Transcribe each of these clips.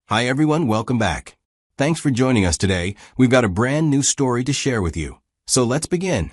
Hi everyone, welcome back. Thanks for joining us today. We've got a brand new story to share with you. So let's begin.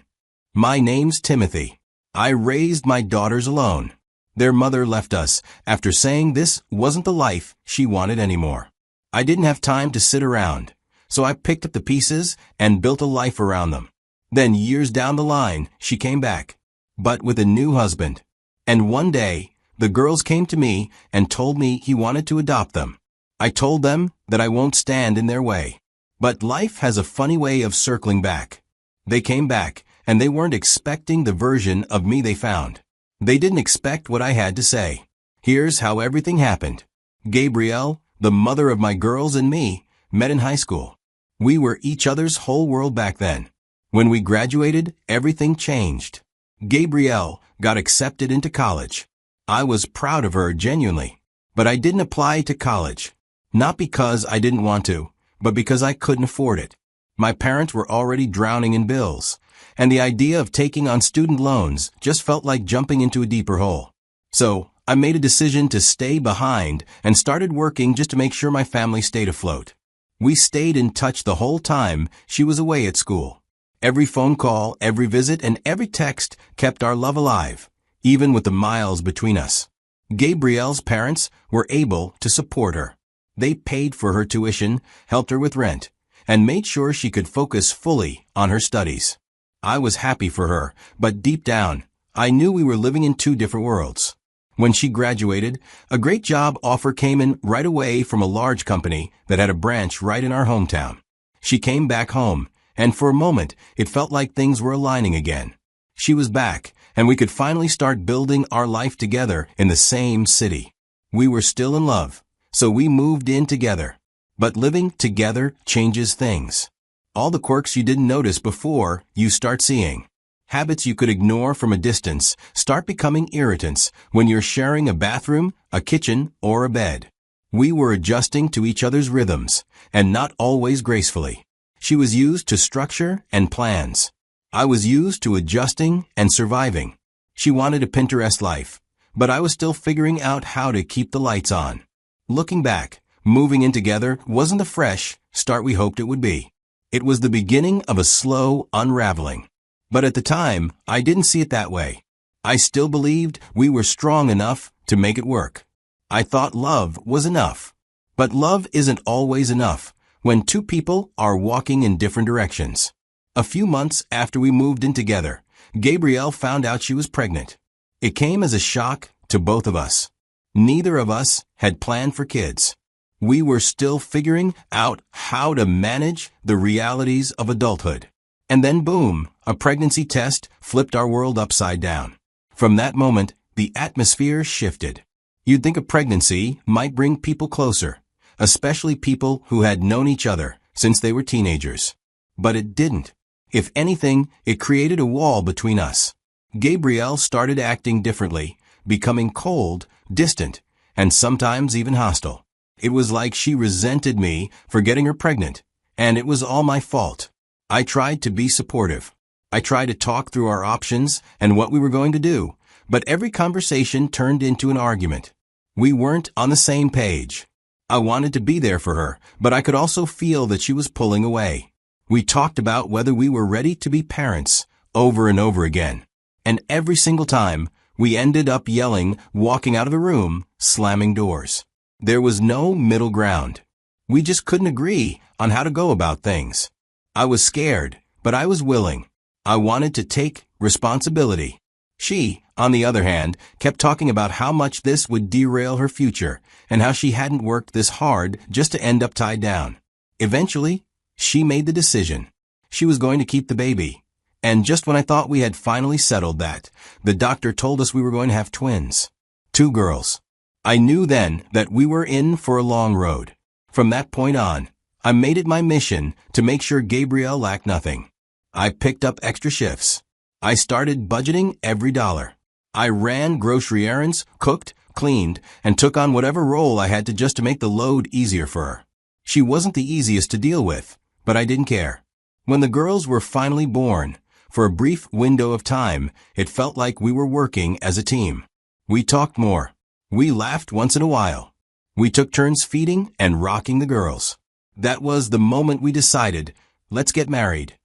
My name's Timothy. I raised my daughters alone. Their mother left us after saying this wasn't the life she wanted anymore. I didn't have time to sit around, so I picked up the pieces and built a life around them. Then years down the line, she came back, but with a new husband. And one day, the girls came to me and told me he wanted to adopt them. I told them that I won't stand in their way. But life has a funny way of circling back. They came back, and they weren't expecting the version of me they found. They didn't expect what I had to say. Here's how everything happened. Gabrielle, the mother of my girls, and me met in high school. We were each other's whole world back then. When we graduated, everything changed. Gabrielle got accepted into college. I was proud of her genuinely, but I didn't apply to college. Not because I didn't want to, but because I couldn't afford it. My parents were already drowning in bills, and the idea of taking on student loans just felt like jumping into a deeper hole. So, I made a decision to stay behind and started working just to make sure my family stayed afloat. We stayed in touch the whole time she was away at school. Every phone call, every visit, and every text kept our love alive, even with the miles between us. Gabrielle's parents were able to support her. They paid for her tuition, helped her with rent, and made sure she could focus fully on her studies. I was happy for her, but deep down, I knew we were living in two different worlds. When she graduated, a great job offer came in right away from a large company that had a branch right in our hometown. She came back home, and for a moment, it felt like things were aligning again. She was back, and we could finally start building our life together in the same city. We were still in love, so we moved in together. But living together changes things. All the quirks you didn't notice before, you start seeing. Habits you could ignore from a distance start becoming irritants when you're sharing a bathroom, a kitchen, or a bed. We were adjusting to each other's rhythms, and not always gracefully. She was used to structure and plans. I was used to adjusting and surviving. She wanted a Pinterest life, but I was still figuring out how to keep the lights on. Looking back, moving in together wasn't the fresh start we hoped it would be. It was the beginning of a slow unraveling. But at the time, I didn't see it that way. I still believed we were strong enough to make it work. I thought love was enough. But love isn't always enough when two people are walking in different directions. A few months after we moved in together, Gabrielle found out she was pregnant. It came as a shock to both of us. Neither of us had planned for kids. We were still figuring out how to manage the realities of adulthood. And then boom, a pregnancy test flipped our world upside down. From that moment, the atmosphere shifted. You'd think a pregnancy might bring people closer, especially people who had known each other since they were teenagers. But it didn't. If anything, it created a wall between us. Gabrielle started acting differently, becoming cold, distant, and sometimes even hostile. It was like she resented me for getting her pregnant, and it was all my fault. I tried to be supportive. I tried to talk through our options and what we were going to do, but every conversation turned into an argument. We weren't on the same page. I wanted to be there for her, but I could also feel that she was pulling away. We talked about whether we were ready to be parents over and over again. And every single time, we ended up yelling, walking out of the room, slamming doors. There was no middle ground. We just couldn't agree on how to go about things. I was scared, but I was willing. I wanted to take responsibility. She, on the other hand, kept talking about how much this would derail her future and how she hadn't worked this hard just to end up tied down. Eventually, she made the decision. She was going to keep the baby. And just when I thought we had finally settled that, the doctor told us we were going to have twins. 2 girls. I knew then that we were in for a long road. From that point on, I made it my mission to make sure Gabrielle lacked nothing. I picked up extra shifts. I started budgeting every dollar. I ran grocery errands, cooked, cleaned, and took on whatever role I had to just to make the load easier for her. She wasn't the easiest to deal with, but I didn't care. When the girls were finally born, for a brief window of time, it felt like we were working as a team. We talked more. We laughed once in a while. We took turns feeding and rocking the girls. That was the moment we decided, let's get married.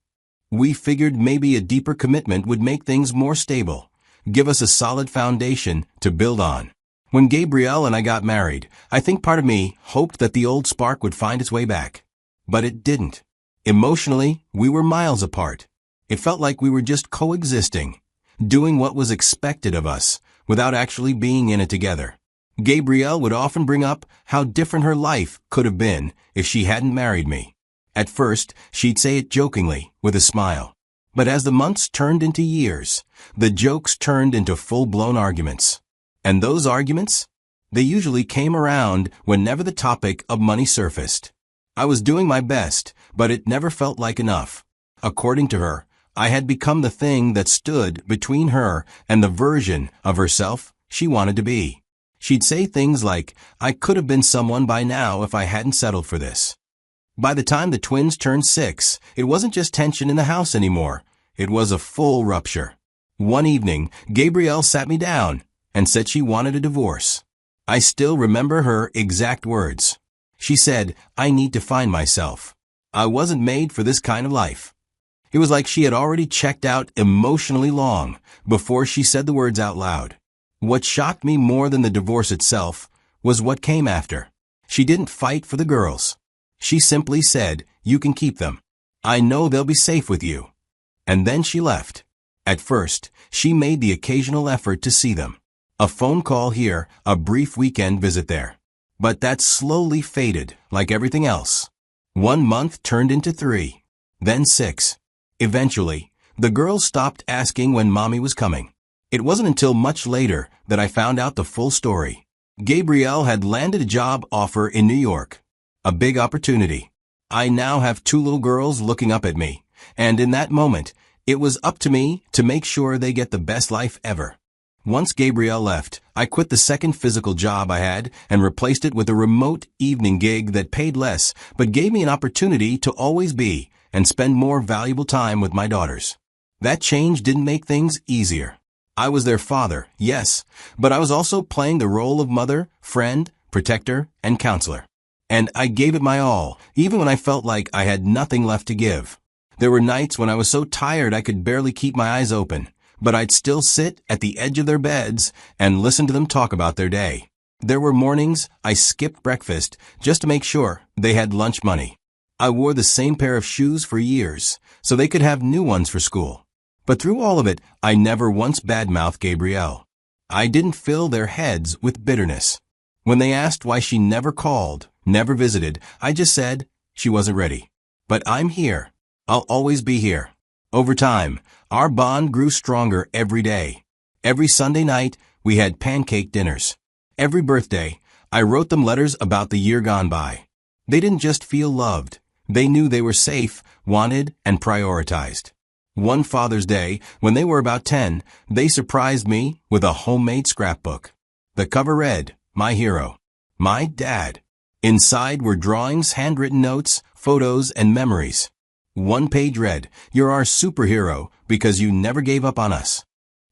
We figured maybe a deeper commitment would make things more stable, give us a solid foundation to build on. When Gabrielle and I got married, I think part of me hoped that the old spark would find its way back. But it didn't. Emotionally, we were miles apart. It felt like we were just coexisting, doing what was expected of us, without actually being in it together. Gabrielle would often bring up how different her life could have been if she hadn't married me. At first, she'd say it jokingly, with a smile. But as the months turned into years, the jokes turned into full-blown arguments. And those arguments? They usually came around whenever the topic of money surfaced. I was doing my best, but it never felt like enough. According to her, I had become the thing that stood between her and the version of herself she wanted to be. She'd say things like, I could have been someone by now if I hadn't settled for this. By the time the twins turned 6, it wasn't just tension in the house anymore. It was a full rupture. One evening, Gabrielle sat me down and said she wanted a divorce. I still remember her exact words. She said, I need to find myself. I wasn't made for this kind of life. It was like she had already checked out emotionally long before she said the words out loud. What shocked me more than the divorce itself was what came after. She didn't fight for the girls. She simply said, you can keep them. I know they'll be safe with you. And then she left. At first, she made the occasional effort to see them. A phone call here, a brief weekend visit there. But that slowly faded, like everything else. 1 month turned into 3, then 6. Eventually, the girls stopped asking when mommy was coming. It wasn't until much later that I found out the full story. Gabrielle had landed a job offer in New York. A big opportunity. I now have 2 little girls looking up at me, and in that moment, it was up to me to make sure they get the best life ever. Once Gabrielle left, I quit the second physical job I had and replaced it with a remote evening gig that paid less but gave me an opportunity to always be and spend more valuable time with my daughters. That change didn't make things easier. I was their father, yes, but I was also playing the role of mother, friend, protector, and counselor. And I gave it my all, even when I felt like I had nothing left to give. There were nights when I was so tired I could barely keep my eyes open, but I'd still sit at the edge of their beds and listen to them talk about their day. There were mornings I skipped breakfast just to make sure they had lunch money. I wore the same pair of shoes for years, so they could have new ones for school. But through all of it, I never once badmouthed Gabrielle. I didn't fill their heads with bitterness. When they asked why she never called, never visited, I just said she wasn't ready. But I'm here. I'll always be here. Over time, our bond grew stronger every day. Every Sunday night, we had pancake dinners. Every birthday, I wrote them letters about the year gone by. They didn't just feel loved. They knew they were safe, wanted, and prioritized. One Father's Day, when they were about 10, they surprised me with a homemade scrapbook. The cover read, My Hero, My Dad. Inside were drawings, handwritten notes, photos, and memories. One page read, You're our superhero because you never gave up on us.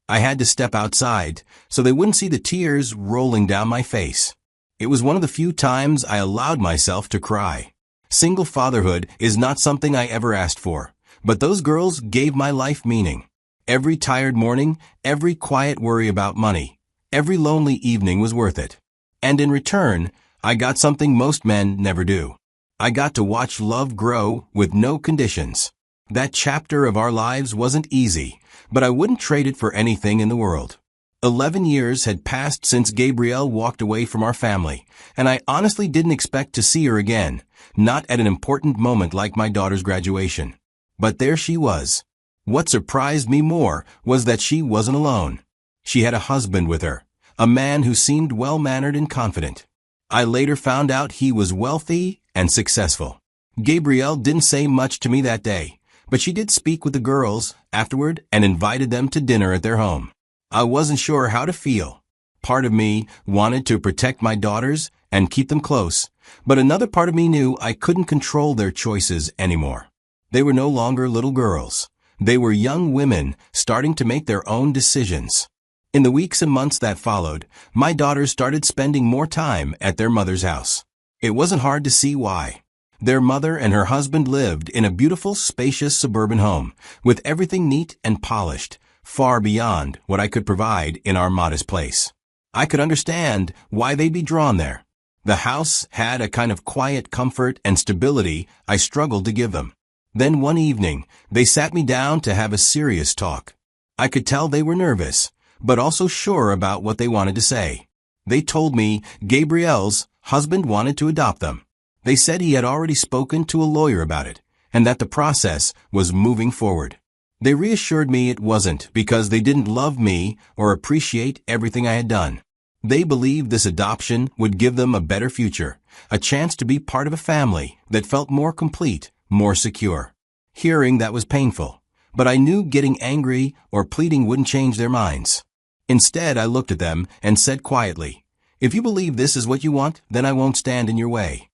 I had to step outside so they wouldn't see the tears rolling down my face. It was one of the few times I allowed myself to cry. Single fatherhood is not something I ever asked for. But those girls gave my life meaning. Every tired morning, every quiet worry about money, every lonely evening was worth it. And in return, I got something most men never do. I got to watch love grow with no conditions. That chapter of our lives wasn't easy, but I wouldn't trade it for anything in the world. 11 years had passed since Gabrielle walked away from our family, and I honestly didn't expect to see her again, not at an important moment like my daughter's graduation. But there she was. What surprised me more was that she wasn't alone. She had a husband with her, a man who seemed well-mannered and confident. I later found out he was wealthy and successful. Gabrielle didn't say much to me that day, but she did speak with the girls afterward and invited them to dinner at their home. I wasn't sure how to feel. Part of me wanted to protect my daughters and keep them close, but another part of me knew I couldn't control their choices anymore. They were no longer little girls. They were young women starting to make their own decisions. In the weeks and months that followed, my daughters started spending more time at their mother's house. It wasn't hard to see why. Their mother and her husband lived in a beautiful, spacious suburban home, with everything neat and polished, far beyond what I could provide in our modest place. I could understand why they'd be drawn there. The house had a kind of quiet comfort and stability I struggled to give them. Then one evening, they sat me down to have a serious talk. I could tell they were nervous, but also sure about what they wanted to say. They told me Gabrielle's husband wanted to adopt them. They said he had already spoken to a lawyer about it, and that the process was moving forward. They reassured me it wasn't because they didn't love me or appreciate everything I had done. They believed this adoption would give them a better future, a chance to be part of a family that felt more complete, more secure. Hearing that was painful, but I knew getting angry or pleading wouldn't change their minds. Instead, I looked at them and said quietly, "If you believe this is what you want, then I won't stand in your way."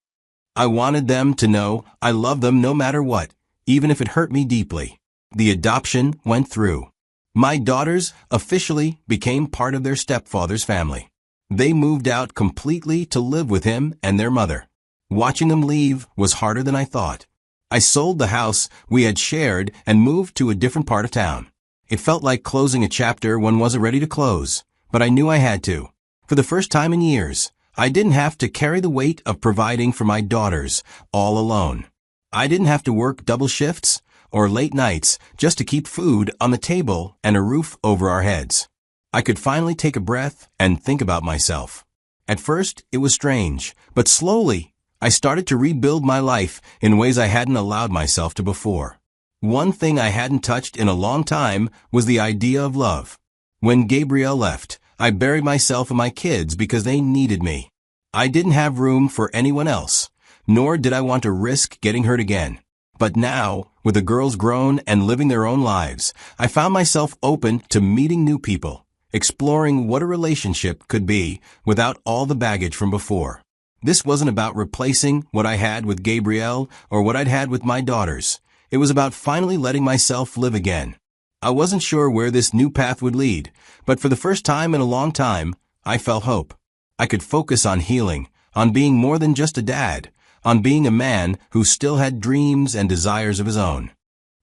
I wanted them to know I love them no matter what, even if it hurt me deeply. The adoption went through. My daughters officially became part of their stepfather's family. They moved out completely to live with him and their mother. Watching them leave was harder than I thought. I sold the house we had shared and moved to a different part of town. It felt like closing a chapter one wasn't ready to close, but I knew I had to. For the first time in years, I didn't have to carry the weight of providing for my daughters all alone. I didn't have to work double shifts or late nights just to keep food on the table and a roof over our heads. I could finally take a breath and think about myself. At first, it was strange, but slowly, I started to rebuild my life in ways I hadn't allowed myself to before. One thing I hadn't touched in a long time was the idea of love. When Gabrielle left, I buried myself in my kids because they needed me. I didn't have room for anyone else, nor did I want to risk getting hurt again. But now, with the girls grown and living their own lives, I found myself open to meeting new people, exploring what a relationship could be without all the baggage from before. This wasn't about replacing what I had with Gabrielle or what I'd had with my daughters. It was about finally letting myself live again. I wasn't sure where this new path would lead, but for the first time in a long time, I felt hope. I could focus on healing, on being more than just a dad, on being a man who still had dreams and desires of his own.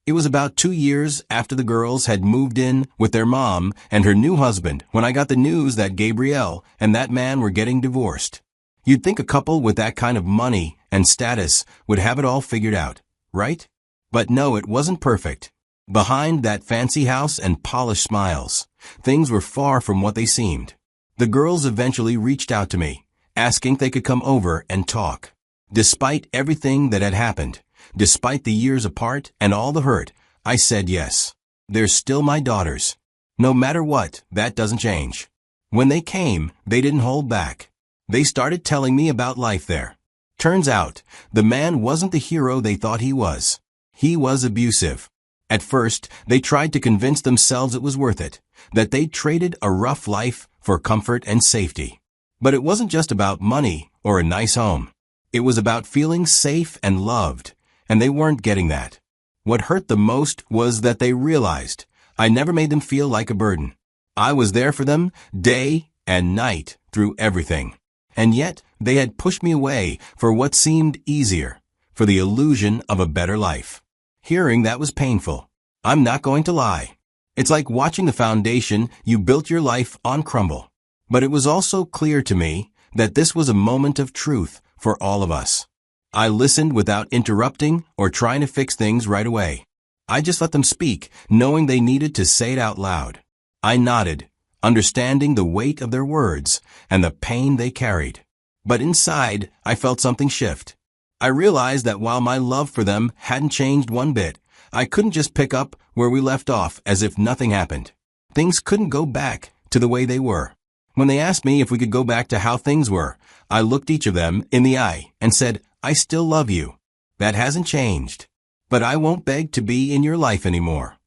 It was about 2 years after the girls had moved in with their mom and her new husband when I got the news that Gabrielle and that man were getting divorced. You'd think a couple with that kind of money and status would have it all figured out, right? But no, it wasn't perfect. Behind that fancy house and polished smiles, things were far from what they seemed. The girls eventually reached out to me, asking if they could come over and talk. Despite everything that had happened, despite the years apart and all the hurt, I said yes. They're still my daughters. No matter what, that doesn't change. When they came, they didn't hold back. They started telling me about life there. Turns out, the man wasn't the hero they thought he was. He was abusive. At first, they tried to convince themselves it was worth it, that they traded a rough life for comfort and safety. But it wasn't just about money or a nice home. It was about feeling safe and loved, and they weren't getting that. What hurt the most was that they realized I never made them feel like a burden. I was there for them day and night through everything. And yet, they had pushed me away for what seemed easier, for the illusion of a better life. Hearing that was painful. I'm not going to lie. It's like watching the foundation you built your life on crumble. But it was also clear to me that this was a moment of truth for all of us. I listened without interrupting or trying to fix things right away. I just let them speak, knowing they needed to say it out loud. I nodded, understanding the weight of their words and the pain they carried. But inside, I felt something shift. I realized that while my love for them hadn't changed one bit, I couldn't just pick up where we left off as if nothing happened. Things couldn't go back to the way they were. When they asked me if we could go back to how things were, I looked each of them in the eye and said, "I still love you. That hasn't changed. But I won't beg to be in your life anymore."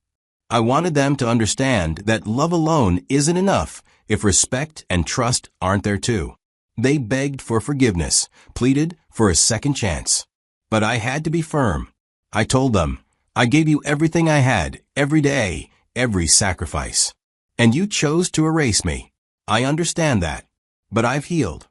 I wanted them to understand that love alone isn't enough if respect and trust aren't there too. They begged for forgiveness, pleaded for a second chance. But I had to be firm. I told them, I gave you everything I had, every day, every sacrifice. And you chose to erase me. I understand that. But I've healed.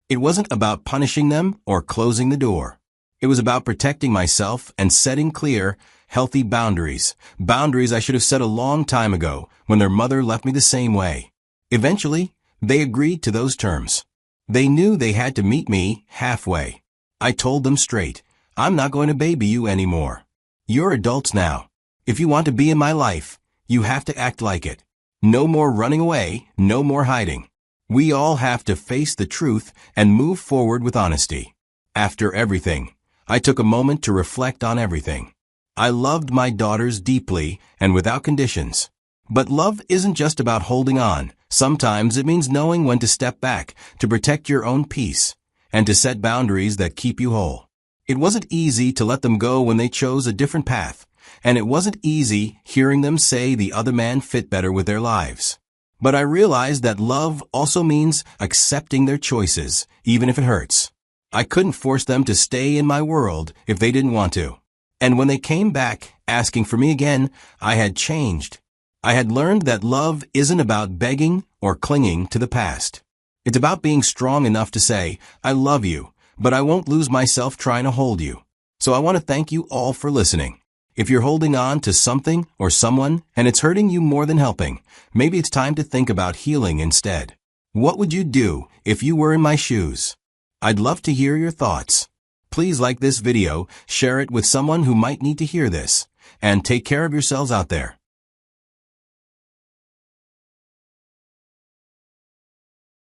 It wasn't about punishing them or closing the door. It was about protecting myself and setting clear, healthy boundaries. Boundaries I should have set a long time ago when their mother left me the same way. Eventually, they agreed to those terms. They knew they had to meet me halfway. I told them straight, I'm not going to baby you anymore. You're adults now. If you want to be in my life, you have to act like it. No more running away, no more hiding. We all have to face the truth and move forward with honesty. After everything, I took a moment to reflect on everything. I loved my daughters deeply and without conditions. But love isn't just about holding on. Sometimes it means knowing when to step back, to protect your own peace, and to set boundaries that keep you whole. It wasn't easy to let them go when they chose a different path, and it wasn't easy hearing them say the other man fit better with their lives. But I realized that love also means accepting their choices, even if it hurts. I couldn't force them to stay in my world if they didn't want to. And when they came back, asking for me again, I had changed. I had learned that love isn't about begging or clinging to the past. It's about being strong enough to say, I love you, but I won't lose myself trying to hold you. So I want to thank you all for listening. If you're holding on to something or someone and it's hurting you more than helping, maybe it's time to think about healing instead. What would you do if you were in my shoes? I'd love to hear your thoughts. Please like this video, share it with someone who might need to hear this, and take care of yourselves out there.